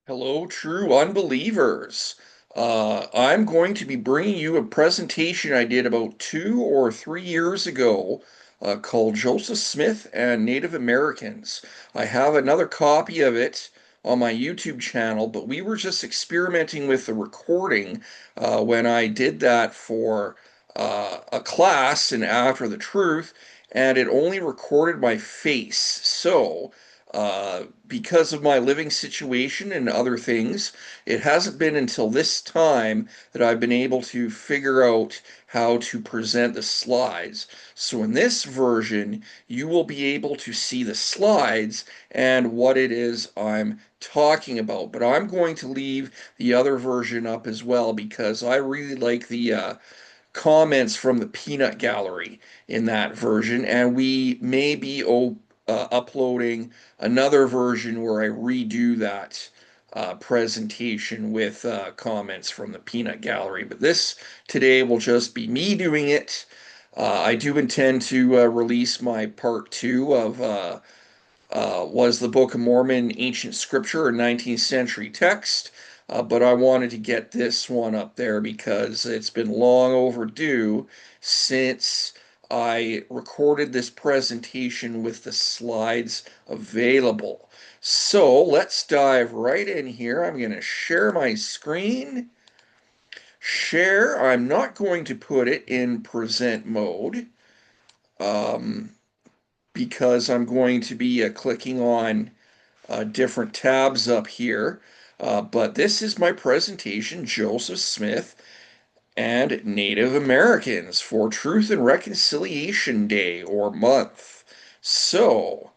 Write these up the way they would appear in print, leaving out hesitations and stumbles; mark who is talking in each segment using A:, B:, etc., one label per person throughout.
A: Hello, true unbelievers. I'm going to be bringing you a presentation I did about 2 or 3 years ago called Joseph Smith and Native Americans. I have another copy of it on my YouTube channel, but we were just experimenting with the recording when I did that for a class in After the Truth, and it only recorded my face. So, because of my living situation and other things, it hasn't been until this time that I've been able to figure out how to present the slides. So in this version, you will be able to see the slides and what it is I'm talking about. But I'm going to leave the other version up as well because I really like the comments from the peanut gallery in that version, and we may be uploading another version where I redo that presentation with comments from the peanut gallery. But this today will just be me doing it. I do intend to release my part two of Was the Book of Mormon Ancient Scripture or 19th Century Text? But I wanted to get this one up there because it's been long overdue since I recorded this presentation with the slides available. So let's dive right in here. I'm going to share my screen. Share. I'm not going to put it in present mode um, because I'm going to be clicking on different tabs up here. But this is my presentation, Joseph Smith and Native Americans for Truth and Reconciliation Day or month. So,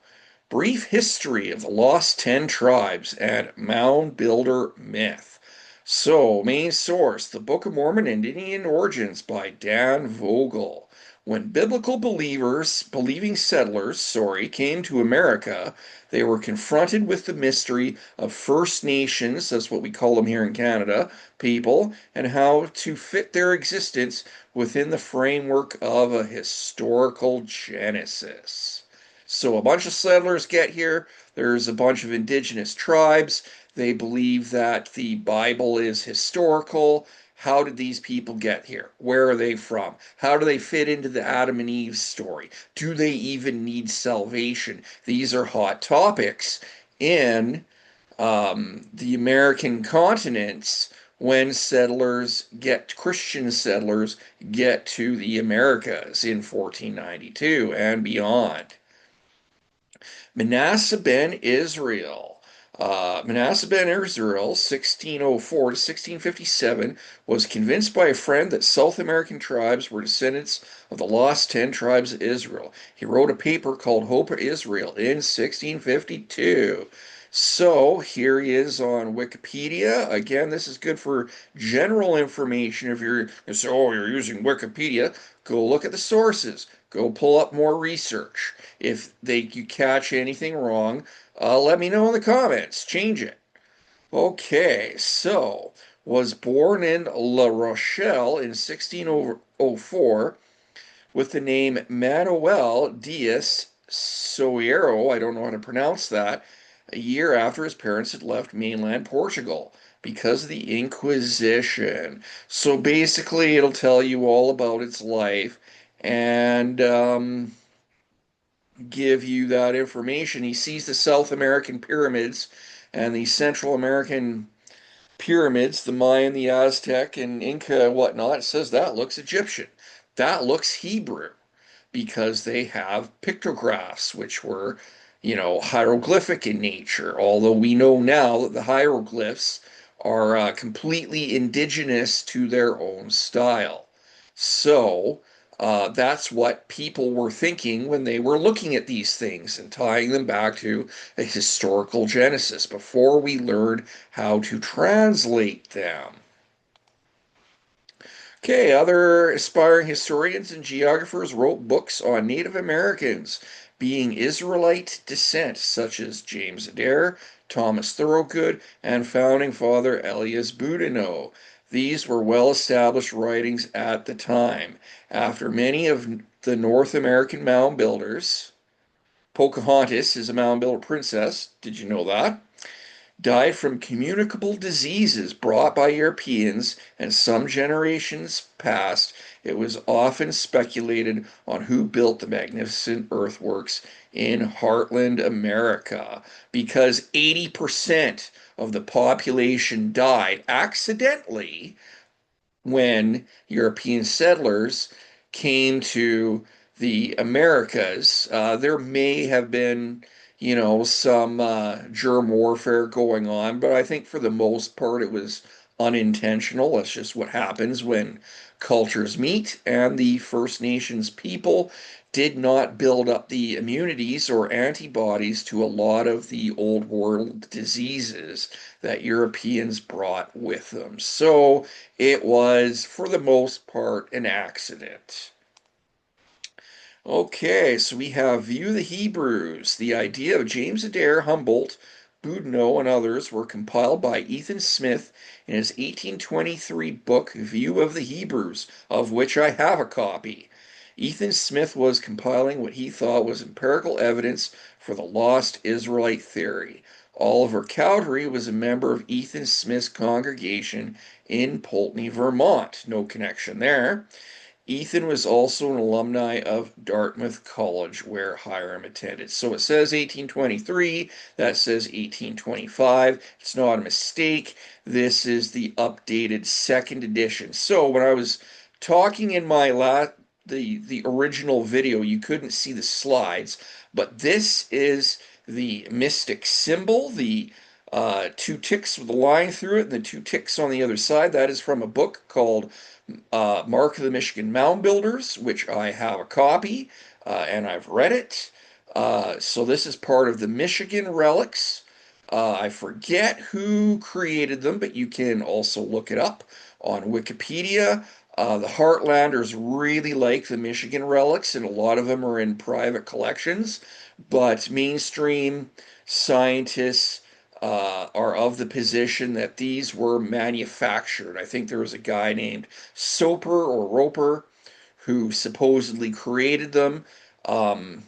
A: brief history of the Lost Ten Tribes and Mound Builder myth. So, main source, the Book of Mormon and Indian Origins by Dan Vogel. When biblical believing settlers, came to America, they were confronted with the mystery of First Nations, that's what we call them here in Canada, people, and how to fit their existence within the framework of a historical genesis. So a bunch of settlers get here. There's a bunch of indigenous tribes. They believe that the Bible is historical. How did these people get here? Where are they from? How do they fit into the Adam and Eve story? Do they even need salvation? These are hot topics in the American continents when Christian settlers get to the Americas in 1492 and beyond. Manasseh ben Israel. Manasseh ben Israel, 1604 to 1657, was convinced by a friend that South American tribes were descendants of the lost 10 tribes of Israel. He wrote a paper called Hope of Israel in 1652. So here he is on Wikipedia. Again, this is good for general information. If you're you're using Wikipedia, go look at the sources. Go pull up more research. If you catch anything wrong, let me know in the comments. Change it. Okay, so was born in La Rochelle in 1604 with the name Manuel Diaz Soeiro. I don't know how to pronounce that. A year after his parents had left mainland Portugal because of the Inquisition. So basically, it'll tell you all about its life and give you that information. He sees the South American pyramids and the Central American pyramids, the Mayan, the Aztec, and Inca and whatnot. It says that looks Egyptian. That looks Hebrew because they have pictographs, which were, hieroglyphic in nature. Although we know now that the hieroglyphs are completely indigenous to their own style. So, that's what people were thinking when they were looking at these things and tying them back to a historical genesis before we learned how to translate them. Okay, other aspiring historians and geographers wrote books on Native Americans being Israelite descent, such as James Adair, Thomas Thorogood, and founding father Elias Boudinot. These were well-established writings at the time. After many of the North American mound builders, Pocahontas is a mound builder princess. Did you know that? died from communicable diseases brought by Europeans, and some generations past, it was often speculated on who built the magnificent earthworks in Heartland America, because 80% of the population died accidentally when European settlers came to the Americas. There may have been, some germ warfare going on, but I think for the most part it was unintentional. That's just what happens when cultures meet, and the First Nations people did not build up the immunities or antibodies to a lot of the old world diseases that Europeans brought with them. So it was, for the most part, an accident. Okay, so we have View the Hebrews. The idea of James Adair, Humboldt, Boudinot, and others were compiled by Ethan Smith in his 1823 book, View of the Hebrews, of which I have a copy. Ethan Smith was compiling what he thought was empirical evidence for the lost Israelite theory. Oliver Cowdery was a member of Ethan Smith's congregation in Poultney, Vermont. No connection there. Ethan was also an alumni of Dartmouth College, where Hiram attended. So it says 1823, that says 1825. It's not a mistake. This is the updated second edition. So when I was talking in my the original video, you couldn't see the slides, but this is the mystic symbol, the two ticks with a line through it, and the two ticks on the other side. That is from a book called Mark of the Michigan Mound Builders, which I have a copy, and I've read it. So this is part of the Michigan relics. I forget who created them, but you can also look it up on Wikipedia. The Heartlanders really like the Michigan relics, and a lot of them are in private collections, but mainstream scientists are of the position that these were manufactured. I think there was a guy named Soper or Roper who supposedly created them. Um,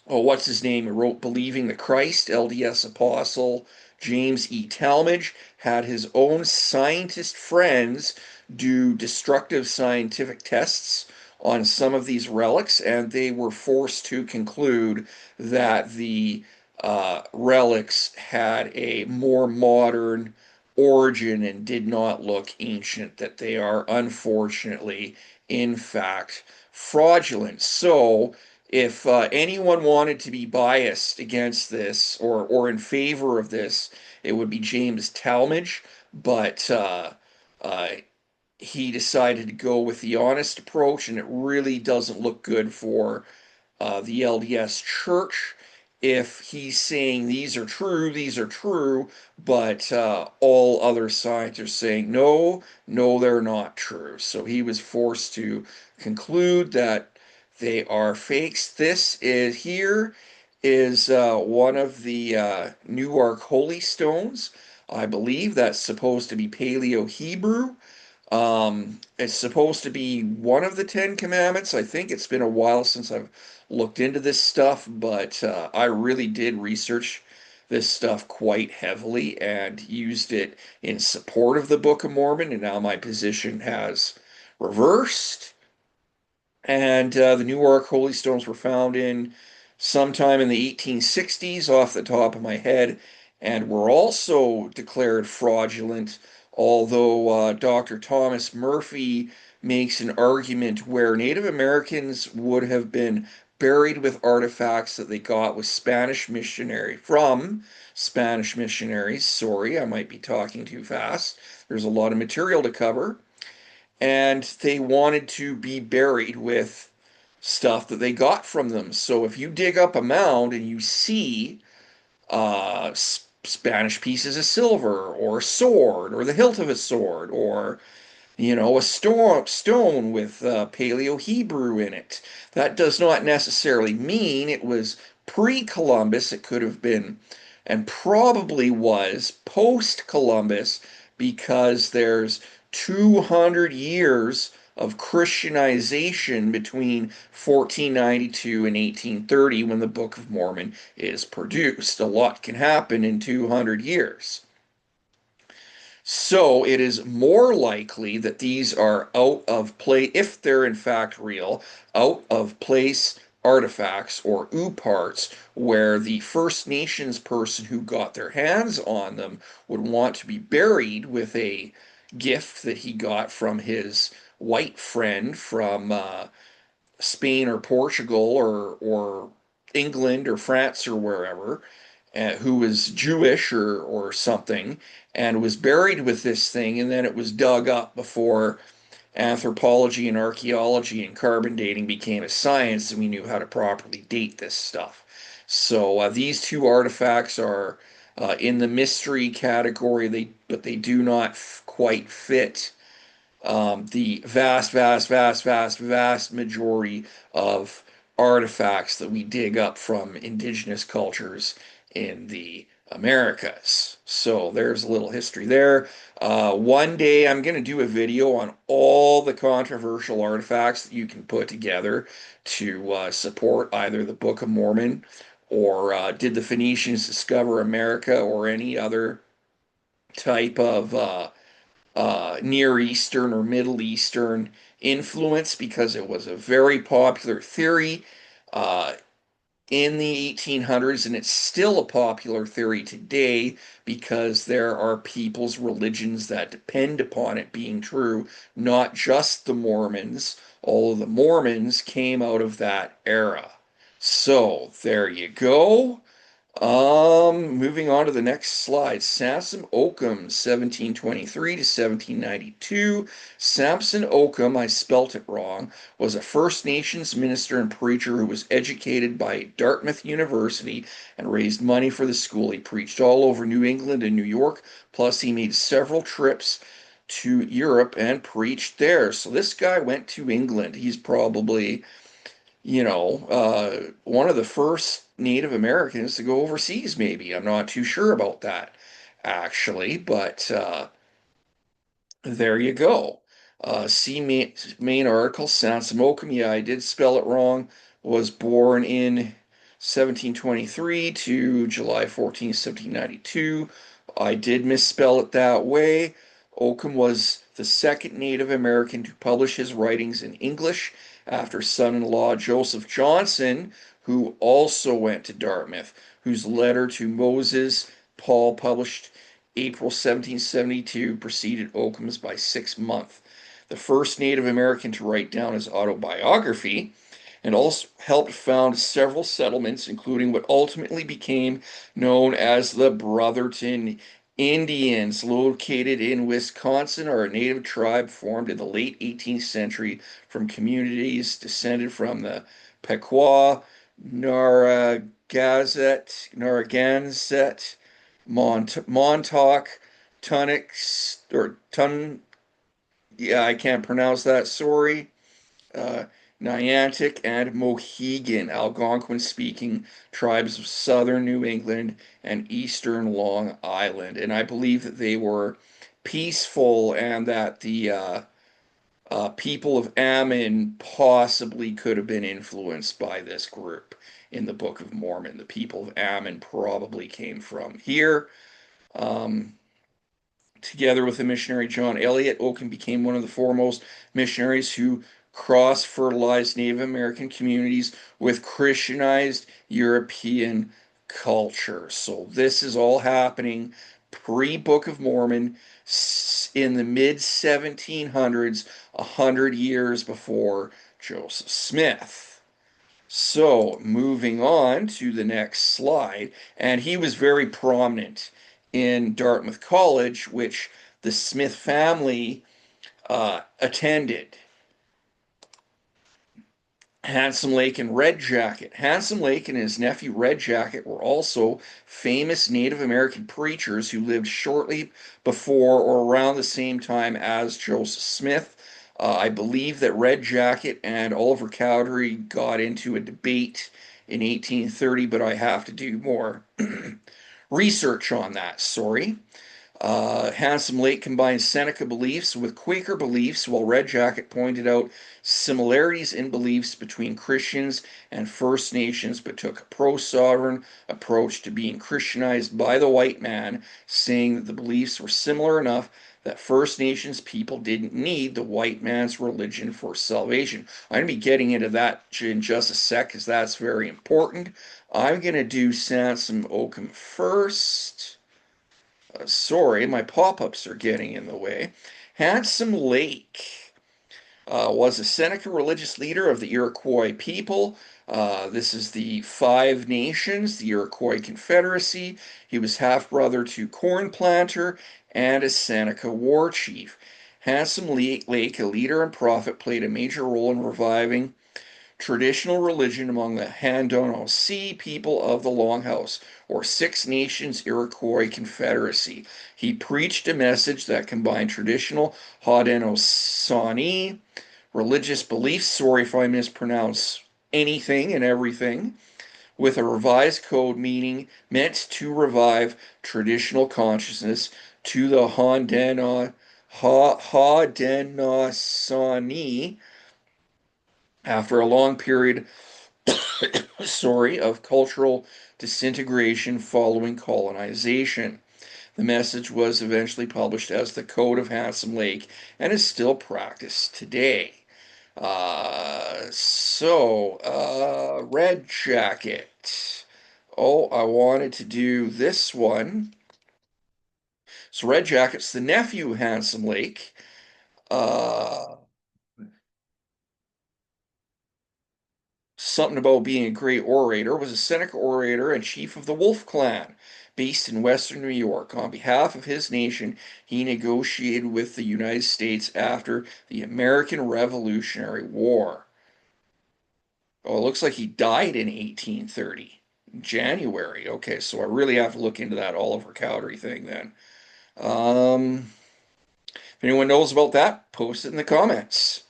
A: oh, what's his name? He wrote Believing the Christ, LDS Apostle. James E. Talmage had his own scientist friends do destructive scientific tests on some of these relics, and they were forced to conclude that the relics had a more modern origin and did not look ancient, that they are unfortunately, in fact, fraudulent. So, if anyone wanted to be biased against this or in favor of this, it would be James Talmage, but uh, he decided to go with the honest approach, and it really doesn't look good for the LDS Church if he's saying these are true, but all other scientists are saying no, no, they're not true. So he was forced to conclude that they are fakes. This is here is one of the Newark Holy Stones. I believe that's supposed to be Paleo Hebrew. It's supposed to be one of the Ten Commandments. I think it's been a while since I've looked into this stuff, but I really did research this stuff quite heavily and used it in support of the Book of Mormon, and now my position has reversed. And the Newark Holy Stones were found in sometime in the 1860s, off the top of my head, and were also declared fraudulent. Although Dr. Thomas Murphy makes an argument where Native Americans would have been buried with artifacts that they got with Spanish missionaries. Sorry, I might be talking too fast. There's a lot of material to cover, and they wanted to be buried with stuff that they got from them. So if you dig up a mound and you see Spanish pieces of silver or a sword or the hilt of a sword or a stone with Paleo Hebrew in it, that does not necessarily mean it was pre-Columbus. It could have been and probably was post-Columbus because there's 200 years of Christianization between 1492 and 1830 when the Book of Mormon is produced. A lot can happen in 200 years. So it is more likely that these are out of place, if they're in fact real, out of place artifacts or parts where the First Nations person who got their hands on them would want to be buried with a gift that he got from his white friend from Spain or Portugal or England or France or wherever, who was Jewish or something, and was buried with this thing, and then it was dug up before anthropology and archaeology and carbon dating became a science, and we knew how to properly date this stuff. So these two artifacts are in the mystery category, but they do not quite fit the vast majority of artifacts that we dig up from indigenous cultures in the Americas. So there's a little history there. One day I'm going to do a video on all the controversial artifacts that you can put together to support either the Book of Mormon or did the Phoenicians discover America or any other type of Near Eastern or Middle Eastern influence, because it was a very popular theory uh, in the 1800s, and it's still a popular theory today because there are people's religions that depend upon it being true, not just the Mormons, although the Mormons came out of that era. So there you go. Moving on to the next slide. Samson Occum, 1723 to 1792. Samson Occum, I spelt it wrong, was a First Nations minister and preacher who was educated by Dartmouth University and raised money for the school. He preached all over New England and New York, plus he made several trips to Europe and preached there. So this guy went to England. He's probably one of the first Native Americans to go overseas, maybe. I'm not too sure about that, actually, but there you go. See main article, Sansamokum. Yeah, I did spell it wrong. Was born in 1723 to July 14, 1792. I did misspell it that way. Occum was the second Native American to publish his writings in English after son-in-law Joseph Johnson, who also went to Dartmouth, whose letter to Moses Paul, published April 1772, preceded Occum's by 6 months. The first Native American to write down his autobiography, and also helped found several settlements, including what ultimately became known as the Brotherton Indians, located in Wisconsin, are a native tribe formed in the late 18th century from communities descended from the Pequot, Narragansett, Montauk, Tunnocks, or Tun, yeah, I can't pronounce that, sorry, uh, Niantic, and Mohegan, Algonquin-speaking tribes of southern New England and eastern Long Island. And I believe that they were peaceful and that the people of Ammon possibly could have been influenced by this group in the Book of Mormon. The people of Ammon probably came from here. Um, Together with the missionary John Eliot, Occum became one of the foremost missionaries who cross-fertilized Native American communities with Christianized European culture. So this is all happening pre-Book of Mormon in the mid-1700s, 100 years before Joseph Smith. So moving on to the next slide, and he was very prominent in Dartmouth College, which the Smith family attended. Handsome Lake and Red Jacket. Handsome Lake and his nephew Red Jacket were also famous Native American preachers who lived shortly before or around the same time as Joseph Smith. I believe that Red Jacket and Oliver Cowdery got into a debate in 1830, but I have to do more research on that, sorry. Handsome Lake combined Seneca beliefs with Quaker beliefs, while Red Jacket pointed out similarities in beliefs between Christians and First Nations, but took a pro sovereign approach to being Christianized by the white man, saying that the beliefs were similar enough that First Nations people didn't need the white man's religion for salvation. I'm going to be getting into that in just a sec because that's very important. I'm going to do Sansom Oakham first. Sorry, my pop-ups are getting in the way. Handsome Lake was a Seneca religious leader of the Iroquois people. This is the Five Nations, the Iroquois Confederacy. He was half-brother to Corn Planter and a Seneca war chief. Handsome Lake, a leader and prophet, played a major role in reviving traditional religion among the Haudenosaunee people of the Longhouse, or Six Nations Iroquois Confederacy. He preached a message that combined traditional Haudenosaunee religious beliefs, sorry if I mispronounce anything and everything, with a revised code meaning meant to revive traditional consciousness to the Haudenosaunee after a long period of cultural disintegration following colonization. The message was eventually published as the Code of Handsome Lake and is still practiced today. Red Jacket. Oh, I wanted to do this one. So, Red Jacket's the nephew of Handsome Lake. Uh, Something about being a great orator, was a Seneca orator and chief of the Wolf Clan, based in western New York. On behalf of his nation, he negotiated with the United States after the American Revolutionary War. Oh, it looks like he died in 1830, January. Okay, so I really have to look into that Oliver Cowdery thing then. If anyone knows about that, post it in the comments.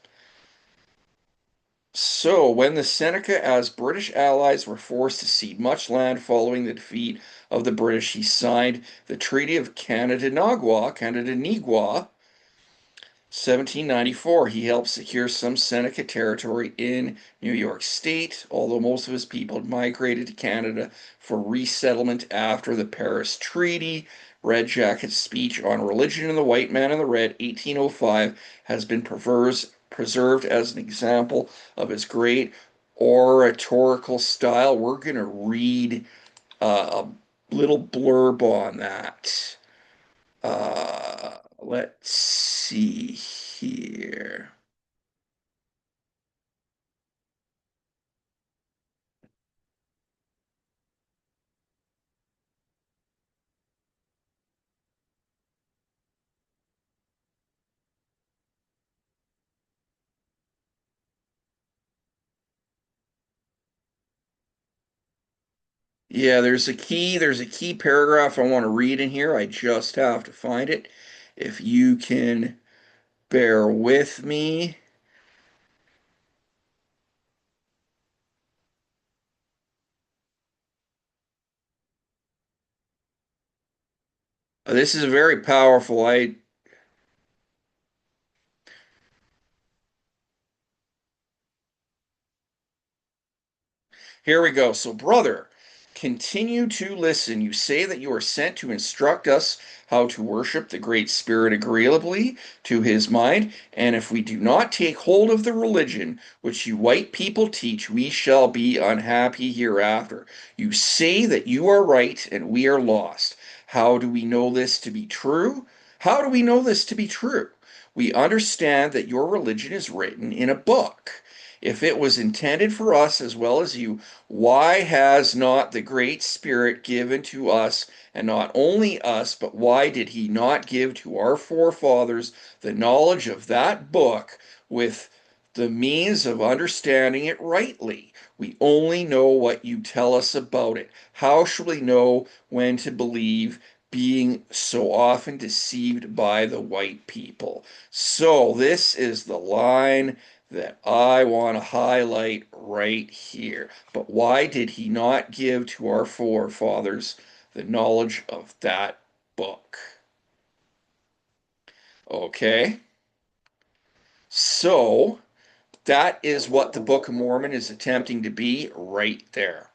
A: So, when the Seneca, as British allies, were forced to cede much land following the defeat of the British, he signed the Treaty of Canandaigua, 1794. He helped secure some Seneca territory in New York State, although most of his people had migrated to Canada for resettlement after the Paris Treaty. Red Jacket's speech on religion and the white man in the red, 1805, has been preserved as an example of his great oratorical style. We're going to read a little blurb on that. Let's see here. Yeah, there's a key paragraph I want to read in here. I just have to find it. If you can bear with me. This is very powerful. I Here we go. So, brother, continue to listen. You say that you are sent to instruct us how to worship the Great Spirit agreeably to his mind, and if we do not take hold of the religion which you white people teach, we shall be unhappy hereafter. You say that you are right and we are lost. How do we know this to be true? How do we know this to be true? We understand that your religion is written in a book. If it was intended for us as well as you, why has not the Great Spirit given to us, and not only us, but why did he not give to our forefathers the knowledge of that book with the means of understanding it rightly? We only know what you tell us about it. How shall we know when to believe, being so often deceived by the white people? So, this is the line that I want to highlight right here. But why did he not give to our forefathers the knowledge of that book? Okay, so that is what the Book of Mormon is attempting to be right there.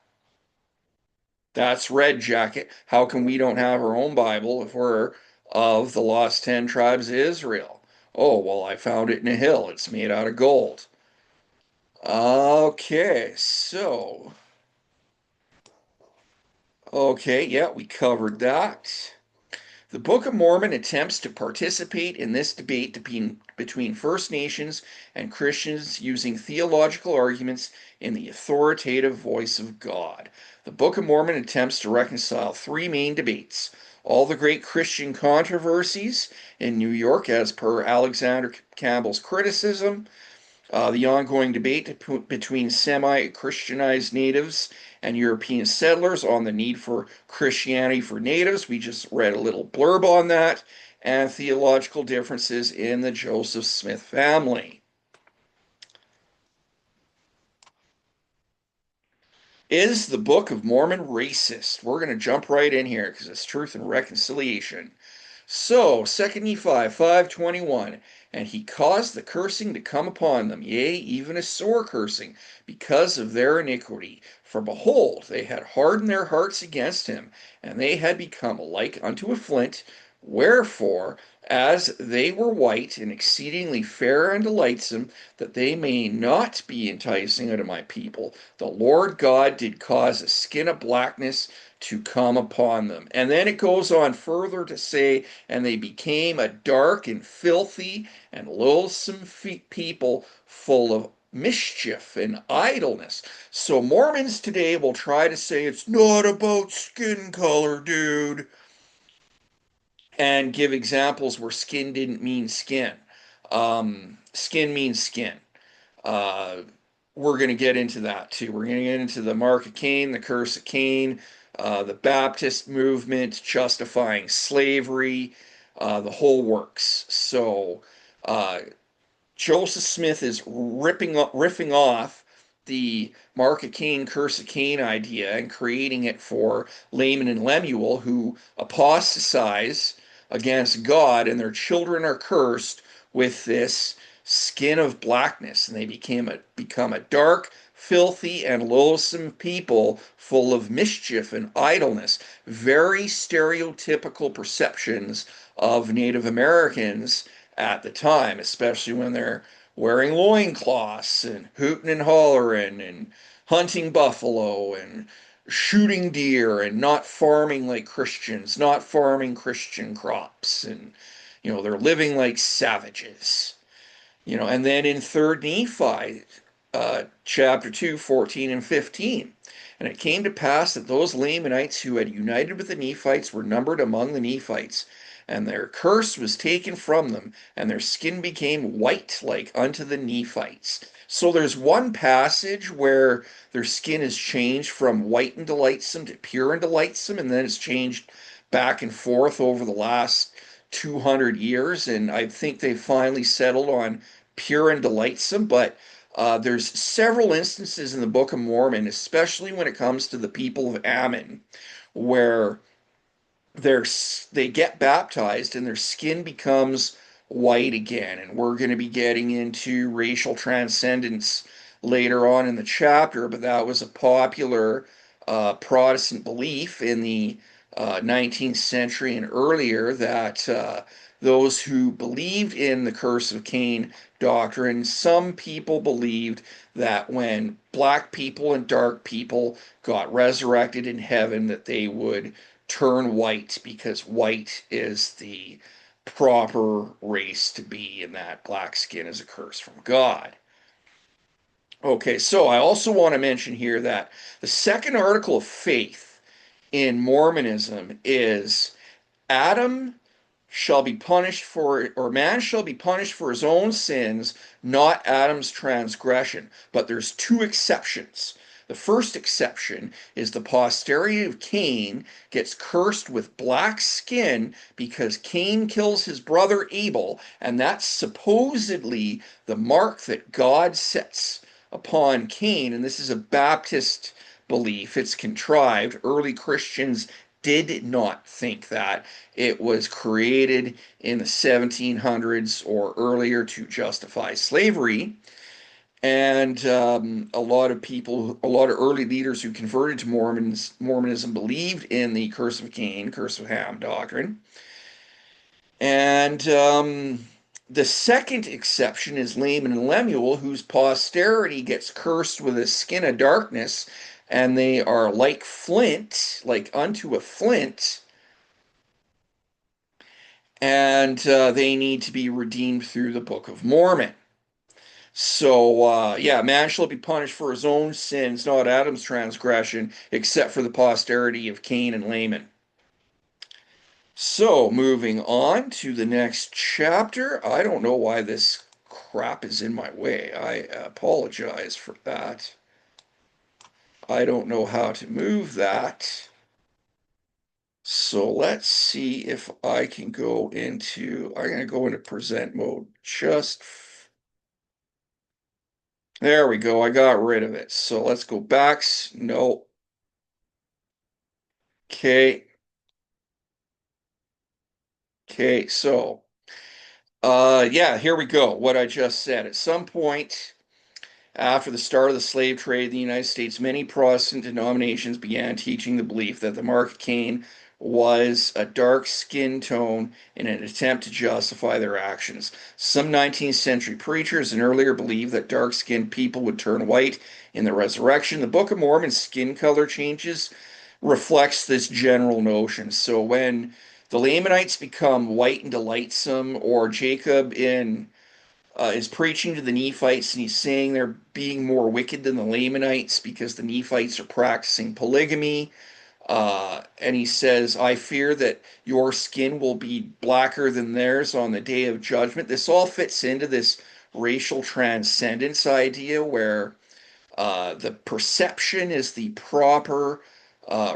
A: That's Red Jacket. How come we don't have our own Bible if we're of the lost 10 tribes of Israel? Oh, well, I found it in a hill. It's made out of gold. Okay, so, okay, yeah, we covered that. The Book of Mormon attempts to participate in this debate between First Nations and Christians using theological arguments in the authoritative voice of God. The Book of Mormon attempts to reconcile three main debates: all the great Christian controversies in New York, as per Alexander Campbell's criticism, the ongoing debate between semi-Christianized natives and European settlers on the need for Christianity for natives. We just read a little blurb on that, and theological differences in the Joseph Smith family. Is the Book of Mormon racist? We're going to jump right in here because it's truth and reconciliation. So, 2 Nephi 5:21, and he caused the cursing to come upon them, yea, even a sore cursing, because of their iniquity. For behold, they had hardened their hearts against him, and they had become like unto a flint. Wherefore, as they were white and exceedingly fair and delightsome, that they may not be enticing unto my people, the Lord God did cause a skin of blackness to come upon them. And then it goes on further to say, and they became a dark and filthy and loathsome people full of mischief and idleness. So Mormons today will try to say it's not about skin color, dude, and give examples where skin didn't mean skin. Skin means skin. Uh, we're going to get into that too. We're going to get into the Mark of Cain, the curse of Cain, the Baptist movement justifying slavery, the whole works. So uh, Joseph Smith is riffing off the Mark of Cain, Curse of Cain idea and creating it for Laman and Lemuel, who apostatize against God, and their children are cursed with this skin of blackness, and they become a dark, filthy, and loathsome people full of mischief and idleness. Very stereotypical perceptions of Native Americans at the time, especially when they're wearing loincloths and hooting and hollering and hunting buffalo and shooting deer and not farming like Christians, not farming Christian crops. And, they're living like savages. And then in 3rd Nephi, chapter 2, 14 and 15. And it came to pass that those Lamanites who had united with the Nephites were numbered among the Nephites, and their curse was taken from them, and their skin became white like unto the Nephites. So there's one passage where their skin is changed from white and delightsome to pure and delightsome, and then it's changed back and forth over the last 200 years, and I think they finally settled on pure and delightsome, but there's several instances in the Book of Mormon, especially when it comes to the people of Ammon, where they get baptized and their skin becomes white again. And we're going to be getting into racial transcendence later on in the chapter, but that was a popular Protestant belief in the 19th century and earlier, that those who believed in the curse of Cain doctrine, some people believed that when black people and dark people got resurrected in heaven, that they would turn white, because white is the proper race to be, and that black skin is a curse from God. Okay, so I also want to mention here that the second article of faith in Mormonism is Adam shall be punished for, or man shall be punished for his own sins, not Adam's transgression. But there's two exceptions. The first exception is the posterity of Cain gets cursed with black skin because Cain kills his brother Abel, and that's supposedly the mark that God sets upon Cain. And this is a Baptist belief. It's contrived. Early Christians did not think that. It was created in the 1700s or earlier to justify slavery. And a lot of people, a lot of early leaders who converted to Mormonism believed in the curse of Cain, curse of Ham doctrine. And the second exception is Laman and Lemuel, whose posterity gets cursed with a skin of darkness, and they are like flint, like unto a flint, and they need to be redeemed through the Book of Mormon. So, yeah, man shall be punished for his own sins, not Adam's transgression, except for the posterity of Cain and Laman. So, moving on to the next chapter. I don't know why this crap is in my way. I apologize for that. I don't know how to move that. So let's see if I can go into, I'm going to go into present mode. There we go. I got rid of it. So let's go back. No. Okay. Okay. So, yeah, here we go. What I just said. At some point, after the start of the slave trade in the United States, many Protestant denominations began teaching the belief that the mark of Cain was a dark skin tone in an attempt to justify their actions. Some 19th century preachers and earlier believed that dark skinned people would turn white in the resurrection. The Book of Mormon's skin color changes reflects this general notion. So when the Lamanites become white and delightsome, or Jacob in is preaching to the Nephites, and he's saying they're being more wicked than the Lamanites because the Nephites are practicing polygamy. And he says, I fear that your skin will be blacker than theirs on the day of judgment. This all fits into this racial transcendence idea where the perception is the proper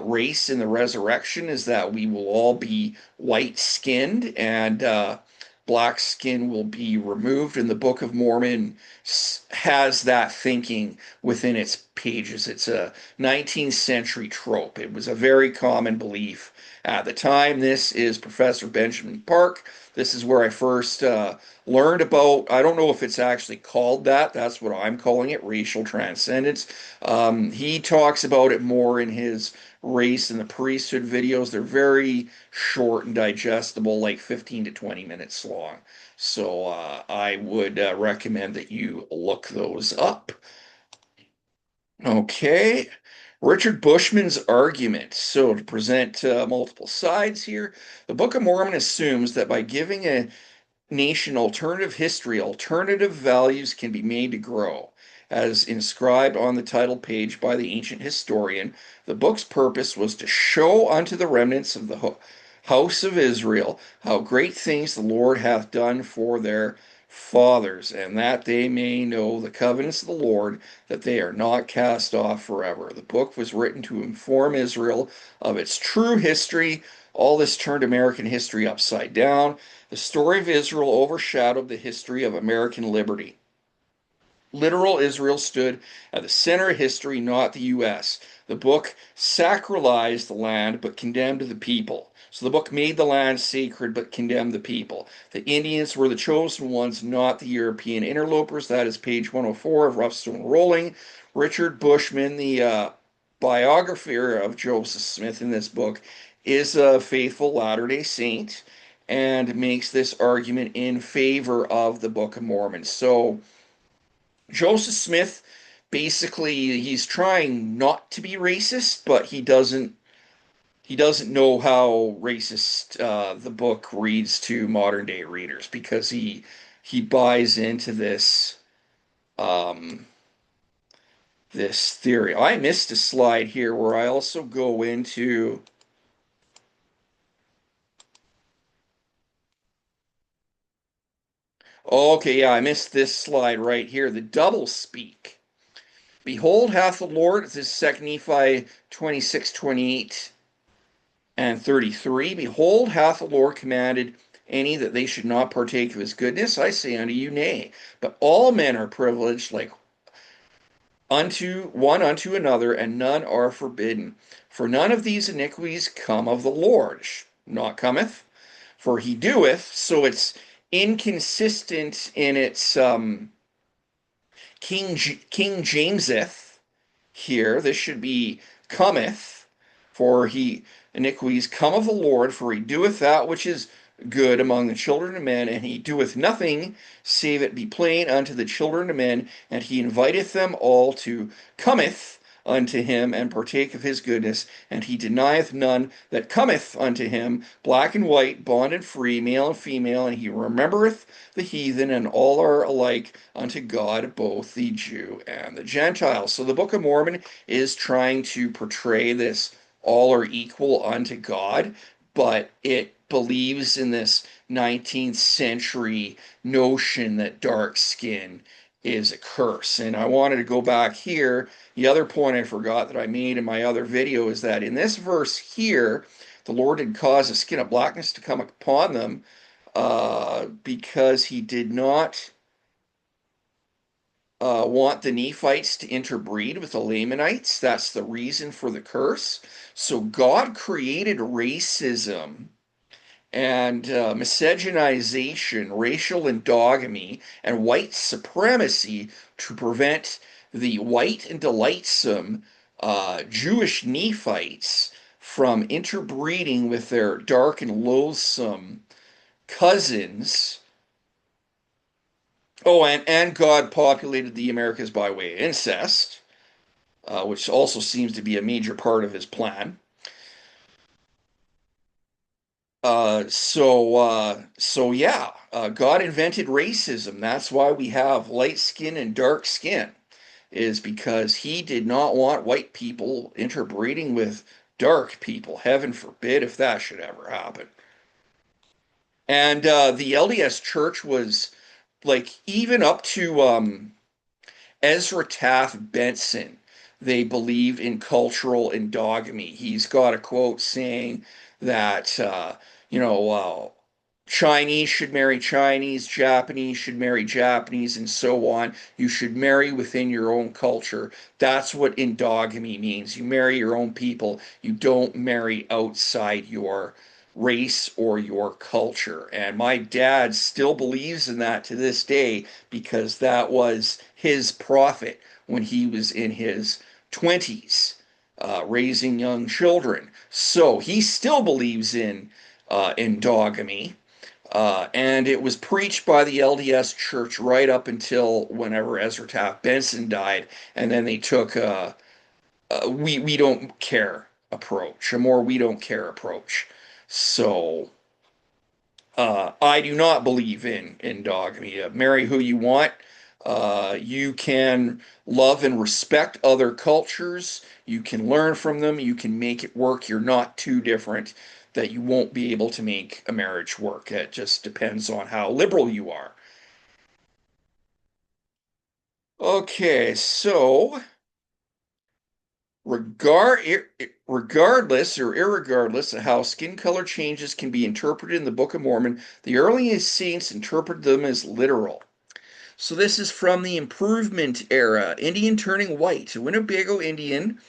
A: race in the resurrection, is that we will all be white skinned, and black skin will be removed. And the Book of Mormon has that thinking within its pages. It's a 19th century trope. It was a very common belief at the time. This is Professor Benjamin Park. This is where I first learned about, I don't know if it's actually called that. That's what I'm calling it, racial transcendence. He talks about it more in his race and the priesthood videos. They're very short and digestible, like 15 to 20 minutes long. So I would recommend that you look those up. Okay. Richard Bushman's argument. So, to present multiple sides here, the Book of Mormon assumes that by giving a nation alternative history, alternative values can be made to grow. As inscribed on the title page by the ancient historian, the book's purpose was to show unto the remnants of the house of Israel how great things the Lord hath done for their fathers, and that they may know the covenants of the Lord, that they are not cast off forever. The book was written to inform Israel of its true history. All this turned American history upside down. The story of Israel overshadowed the history of American liberty. Literal Israel stood at the center of history, not the U.S. The book sacralized the land but condemned the people. So the book made the land sacred but condemned the people. The Indians were the chosen ones, not the European interlopers. That is page 104 of Rough Stone Rolling. Richard Bushman, the biographer of Joseph Smith in this book, is a faithful Latter-day Saint and makes this argument in favor of the Book of Mormon. So Joseph Smith, basically, he's trying not to be racist, but he doesn't know how racist the book reads to modern day readers, because he buys into um, this theory. I missed a slide here where I also go into. Okay, yeah, I missed this slide right here. The double speak. Behold, hath the Lord, this is 2 Nephi 26, 28 and 33. Behold, hath the Lord commanded any that they should not partake of his goodness? I say unto you, nay. But all men are privileged like unto one unto another, and none are forbidden. For none of these iniquities come of the Lord, not cometh, for he doeth. So it's inconsistent in its King Jameseth here. This should be cometh, for he iniquities come of the Lord, for he doeth that which is good among the children of men, and he doeth nothing save it be plain unto the children of men, and he inviteth them all to cometh unto him and partake of his goodness, and he denieth none that cometh unto him, black and white, bond and free, male and female, and he remembereth the heathen, and all are alike unto God, both the Jew and the Gentile. So the Book of Mormon is trying to portray this all are equal unto God, but it believes in this 19th century notion that dark skin is a curse. And I wanted to go back here. The other point I forgot that I made in my other video is that in this verse here, the Lord had caused a skin of blackness to come upon them because he did not want the Nephites to interbreed with the Lamanites. That's the reason for the curse. So God created racism and miscegenization, racial endogamy, and white supremacy to prevent the white and delightsome Jewish Nephites from interbreeding with their dark and loathsome cousins. Oh, and God populated the Americas by way of incest, which also seems to be a major part of his plan. So yeah, God invented racism. That's why we have light skin and dark skin, is because he did not want white people interbreeding with dark people. Heaven forbid if that should ever happen. And the LDS Church was like even up to Ezra Taft Benson, they believe in cultural endogamy. He's got a quote saying that, you know, Chinese should marry Chinese, Japanese should marry Japanese, and so on. You should marry within your own culture. That's what endogamy means. You marry your own people. You don't marry outside your race or your culture. And my dad still believes in that to this day because that was his prophet when he was in his 20s, raising young children. So he still believes in endogamy. And it was preached by the LDS Church right up until whenever Ezra Taft Benson died, and then they took we don't care approach, a more we don't care approach. So I do not believe in endogamy. Marry who you want. You can love and respect other cultures. You can learn from them. You can make it work. You're not too different that you won't be able to make a marriage work. It just depends on how liberal you are. Okay, so regardless or irregardless of how skin color changes can be interpreted in the Book of Mormon, the earliest saints interpreted them as literal. So this is from the Improvement era, Indian turning white. A Winnebago Indian,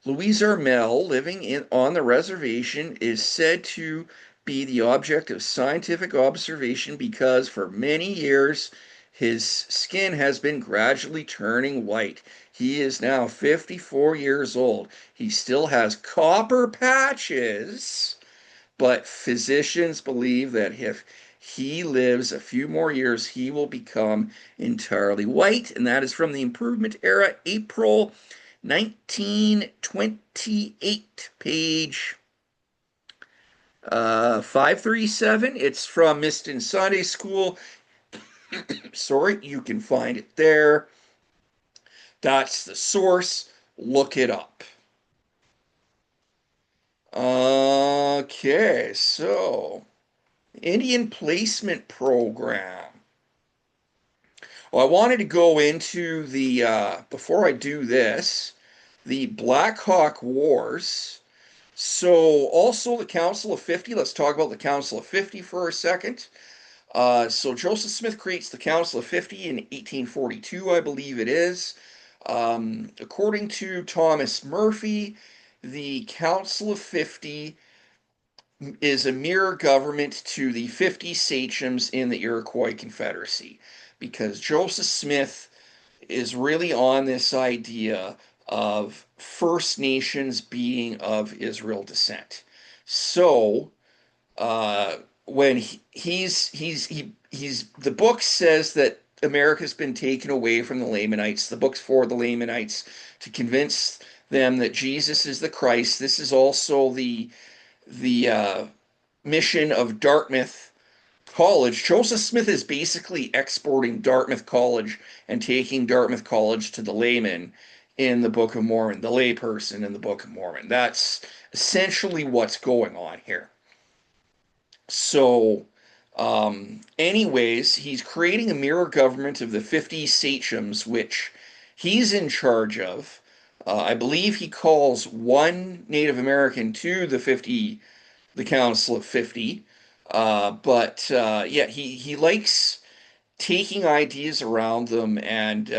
A: Louise Armel, on the reservation, is said to be the object of scientific observation because for many years his skin has been gradually turning white. He is now 54 years old. He still has copper patches, but physicians believe that if he lives a few more years, he will become entirely white. And that is from the Improvement Era, April 1928, page 537. It's from Miston Sunday School. Sorry, you can find it there. That's the source. Look it up. Okay, so Indian placement program. Well, I wanted to go into before I do this, the Black Hawk Wars. So also the Council of 50. Let's talk about the Council of 50 for a second. So Joseph Smith creates the Council of 50 in 1842, I believe it is. According to Thomas Murphy, the Council of 50 is a mirror government to the 50 sachems in the Iroquois Confederacy, because Joseph Smith is really on this idea of First Nations being of Israel descent. So uh, when he's the book says that America's been taken away from the Lamanites. The book's for the Lamanites to convince them that Jesus is the Christ. This is also the mission of Dartmouth College. Joseph Smith is basically exporting Dartmouth College and taking Dartmouth College to the layman in the Book of Mormon, the layperson in the Book of Mormon. That's essentially what's going on here. So, anyways, he's creating a mirror government of the 50 sachems, which he's in charge of. I believe he calls one Native American to the Council of 50. But yeah, he likes taking ideas around them and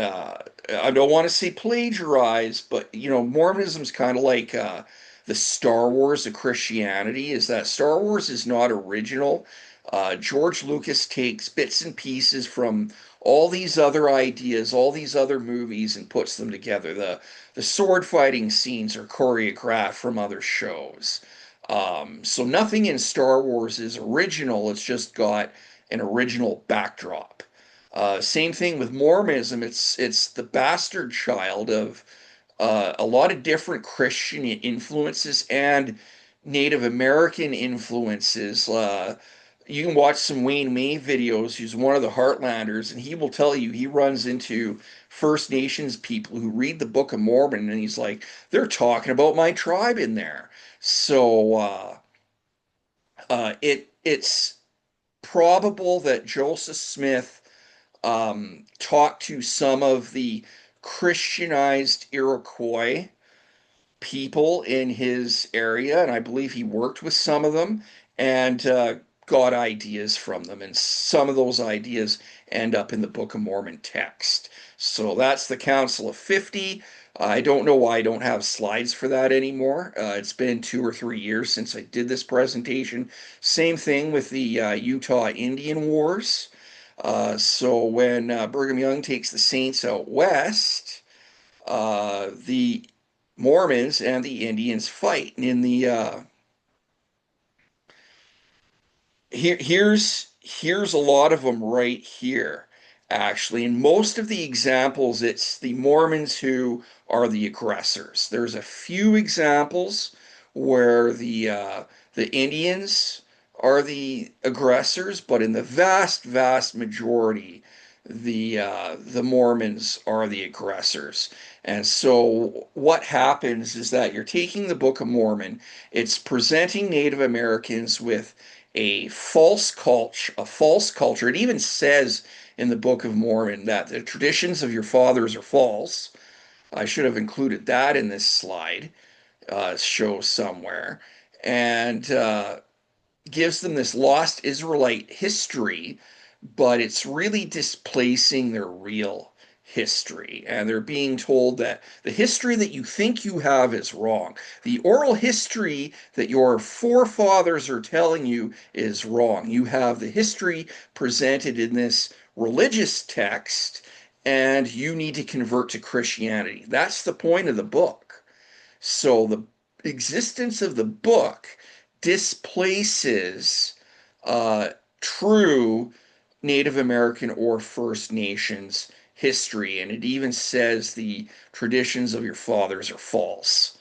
A: I don't want to say plagiarize, but Mormonism's kind of like the Star Wars of Christianity, is that Star Wars is not original. George Lucas takes bits and pieces from all these other ideas, all these other movies, and puts them together. The sword fighting scenes are choreographed from other shows. So nothing in Star Wars is original. It's just got an original backdrop. Same thing with Mormonism. It's the bastard child of a lot of different Christian influences and Native American influences. You can watch some Wayne May videos. He's one of the Heartlanders, and he will tell you he runs into First Nations people who read the Book of Mormon, and he's like, they're talking about my tribe in there. So it's probable that Joseph Smith talked to some of the Christianized Iroquois people in his area, and I believe he worked with some of them and got ideas from them. And some of those ideas end up in the Book of Mormon text. So that's the Council of 50. I don't know why I don't have slides for that anymore. It's been 2 or 3 years since I did this presentation. Same thing with the Utah Indian Wars. So when Brigham Young takes the Saints out west, the Mormons and the Indians fight. And in the here's a lot of them right here, actually. In most of the examples, it's the Mormons who are the aggressors. There's a few examples where the Indians are the aggressors, but in the vast, vast majority, the Mormons are the aggressors. And so what happens is that you're taking the Book of Mormon, it's presenting Native Americans with a false culture. It even says in the Book of Mormon that the traditions of your fathers are false. I should have included that in this slide show somewhere. And gives them this lost Israelite history, but it's really displacing their real history. And they're being told that the history that you think you have is wrong. The oral history that your forefathers are telling you is wrong. You have the history presented in this religious text, and you need to convert to Christianity. That's the point of the book. So the existence of the book displaces uh, true Native American or First Nations history, and it even says the traditions of your fathers are false.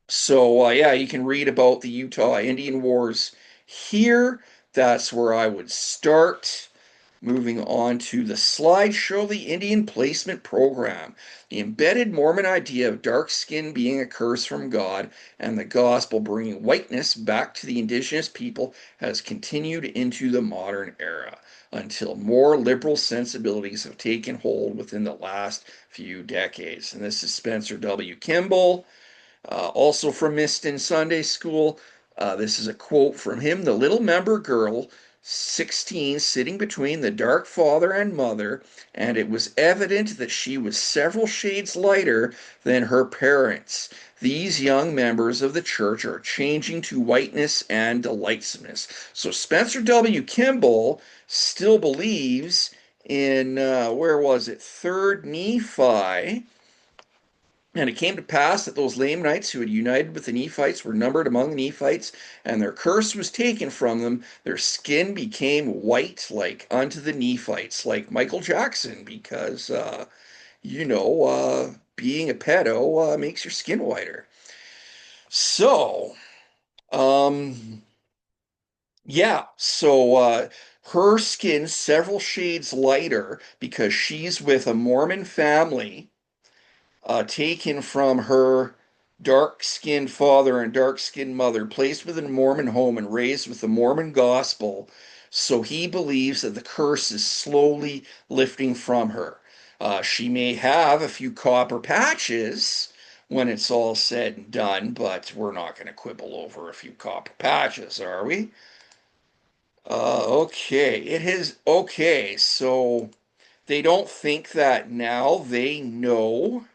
A: So, yeah, you can read about the Utah Indian Wars here. That's where I would start. Moving on to the slideshow, the Indian Placement Program. The embedded Mormon idea of dark skin being a curse from God and the gospel bringing whiteness back to the indigenous people has continued into the modern era until more liberal sensibilities have taken hold within the last few decades. And this is Spencer W. Kimball, also from Miston Sunday School. This is a quote from him. The little member girl 16, sitting between the dark father and mother, and it was evident that she was several shades lighter than her parents. These young members of the church are changing to whiteness and delightsomeness. So Spencer W. Kimball still believes in, where was it, Third Nephi. And it came to pass that those Lamanites who had united with the Nephites were numbered among the Nephites, and their curse was taken from them. Their skin became white like unto the Nephites, like Michael Jackson, because, being a pedo makes your skin whiter. So, um, yeah, her skin several shades lighter because she's with a Mormon family taken from her dark-skinned father and dark-skinned mother, placed within a Mormon home and raised with the Mormon gospel. So he believes that the curse is slowly lifting from her. She may have a few copper patches when it's all said and done, but we're not going to quibble over a few copper patches, are we? Okay, it is okay. So they don't think that now they know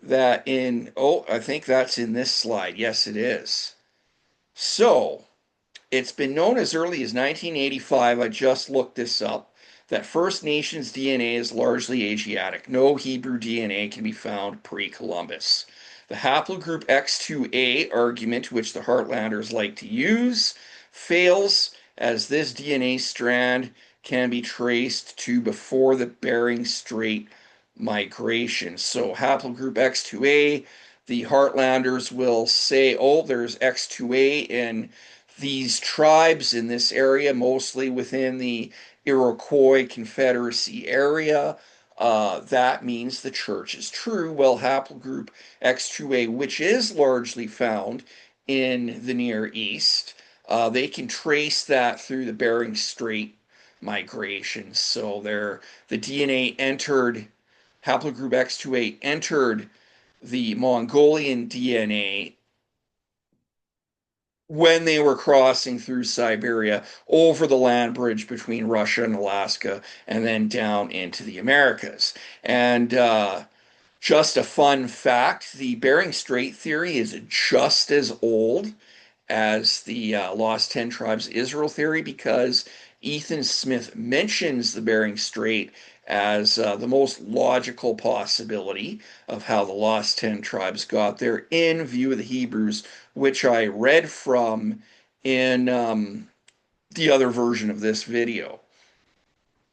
A: that in, oh, I think that's in this slide. Yes, it is. So it's been known as early as 1985, I just looked this up, that First Nations DNA is largely Asiatic. No Hebrew DNA can be found pre-Columbus. The haplogroup X2A argument, which the Heartlanders like to use, fails as this DNA strand can be traced to before the Bering Strait migration. So haplogroup X2A, the Heartlanders will say, oh, there's X2A in these tribes in this area, mostly within the Iroquois Confederacy area. That means the church is true. Well, haplogroup X2A, which is largely found in the Near East, they can trace that through the Bering Strait migration. So the DNA entered, haplogroup X2A entered the Mongolian DNA when they were crossing through Siberia over the land bridge between Russia and Alaska and then down into the Americas. And just a fun fact, the Bering Strait theory is just as old as the Lost 10 Tribes Israel theory because Ethan Smith mentions the Bering Strait as the most logical possibility of how the Lost 10 Tribes got there in view of the Hebrews, which I read from in the other version of this video.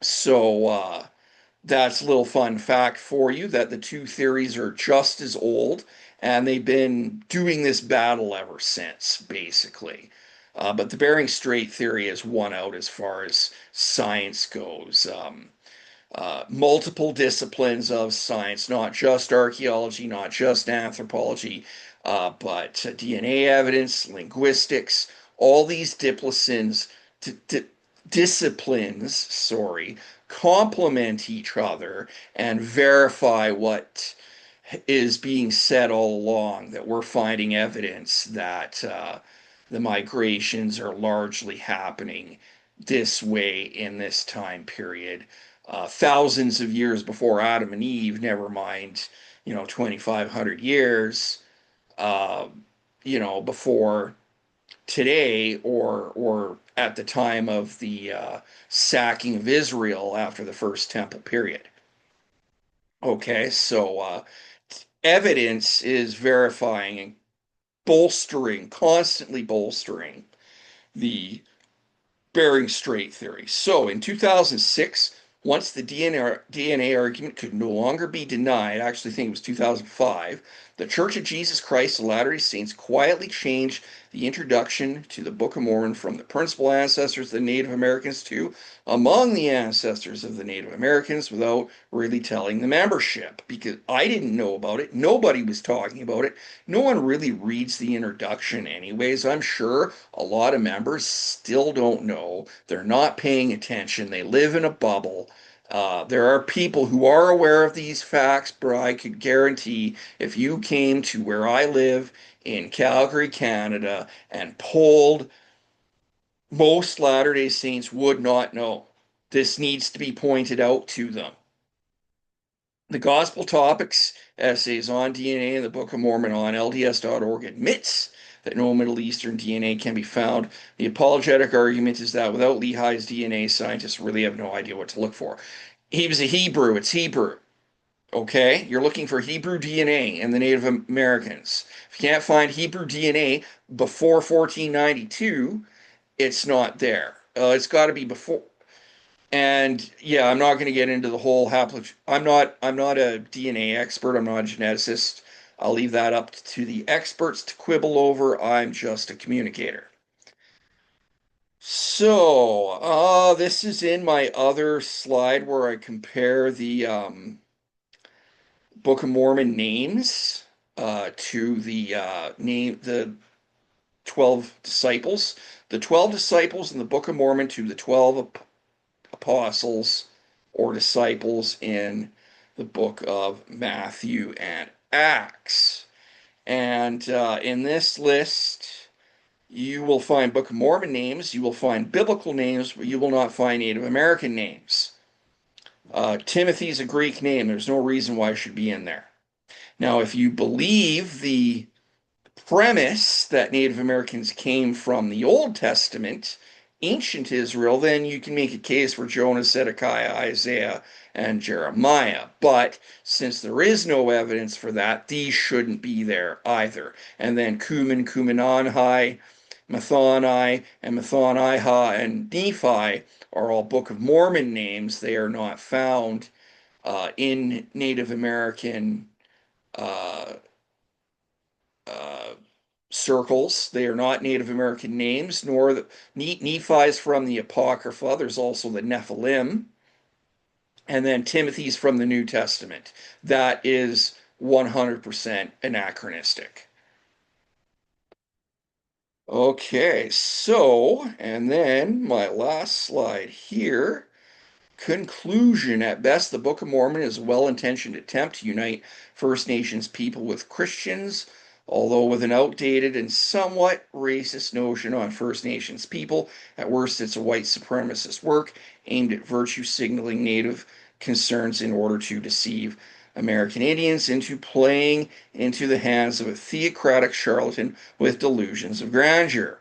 A: So that's a little fun fact for you that the two theories are just as old and they've been doing this battle ever since, basically. But the Bering Strait theory has won out as far as science goes. Multiple disciplines of science, not just archaeology, not just anthropology, but DNA evidence, linguistics, all these disciplines, sorry, complement each other and verify what is being said all along, that we're finding evidence that the migrations are largely happening this way in this time period. Thousands of years before Adam and Eve, never mind, 2,500 years, uh, before today or at the time of the sacking of Israel after the first temple period. Okay, so evidence is verifying and bolstering, constantly bolstering the Bering Strait theory. So in 2006, once the DNA argument could no longer be denied, I actually think it was 2005, the Church of Jesus Christ of Latter-day Saints quietly changed the introduction to the Book of Mormon from the principal ancestors of the Native Americans to among the ancestors of the Native Americans without really telling the membership. Because I didn't know about it. Nobody was talking about it. No one really reads the introduction anyways. I'm sure a lot of members still don't know. They're not paying attention. They live in a bubble. There are people who are aware of these facts, but I could guarantee if you came to where I live in Calgary, Canada, and polled Most Latter-day Saints would not know. This needs to be pointed out to them. The Gospel Topics essays on DNA in the Book of Mormon on LDS.org admits that no Middle Eastern DNA can be found. The apologetic argument is that without Lehi's DNA, scientists really have no idea what to look for. He was a Hebrew, it's Hebrew. Okay? You're looking for Hebrew DNA in the Native Americans. If you can't find Hebrew DNA before 1492, it's not there. It's got to be before. And yeah, I'm not going to get into the whole haplo. I'm not a DNA expert. I'm not a geneticist. I'll leave that up to the experts to quibble over. I'm just a communicator. So, this is in my other slide where I compare the Book of Mormon names to the 12 disciples. The 12 disciples in the Book of Mormon to the 12 apostles or disciples in the book of Matthew and Acts. And in this list, you will find Book of Mormon names, you will find biblical names, but you will not find Native American names. Timothy's a Greek name. There's no reason why it should be in there. Now, if you believe the premise that Native Americans came from the Old Testament, ancient Israel, then you can make a case for Jonah, Zedekiah, Isaiah, and Jeremiah. But since there is no evidence for that, these shouldn't be there either. And then Cumin, Cuminanhi, Mathoni, and Mathoniha, and Nephi are all Book of Mormon names. They are not found in Native American uh, uh, circles. They are not Native American names, nor the Nephi's from the Apocrypha. There's also the Nephilim, and then Timothy's from the New Testament. That is 100% anachronistic. Okay, so, and then my last slide here. Conclusion. At best, the Book of Mormon is a well-intentioned attempt to unite First Nations people with Christians, although with an outdated and somewhat racist notion on First Nations people. At worst, it's a white supremacist work aimed at virtue signaling Native concerns in order to deceive American Indians into playing into the hands of a theocratic charlatan with delusions of grandeur.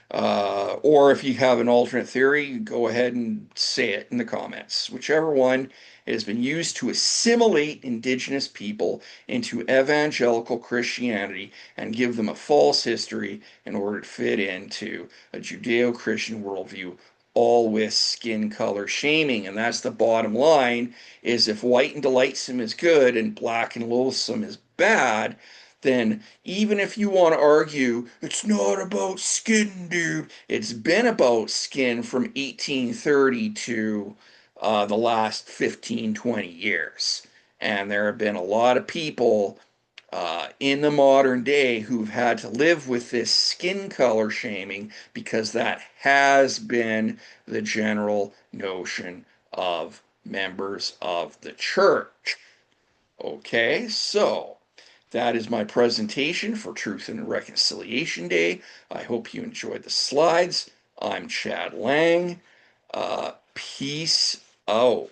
A: Or if you have an alternate theory, go ahead and say it in the comments. Whichever one, it has been used to assimilate indigenous people into evangelical Christianity and give them a false history in order to fit into a Judeo-Christian worldview, all with skin color shaming. And that's the bottom line, is if white and delightsome is good and black and loathsome is bad, then even if you want to argue it's not about skin, dude, it's been about skin from 1830 to the last 15, 20 years. And there have been a lot of people in the modern day who've had to live with this skin color shaming because that has been the general notion of members of the church. Okay, so that is my presentation for Truth and Reconciliation Day. I hope you enjoyed the slides. I'm Chad Lang. Peace out.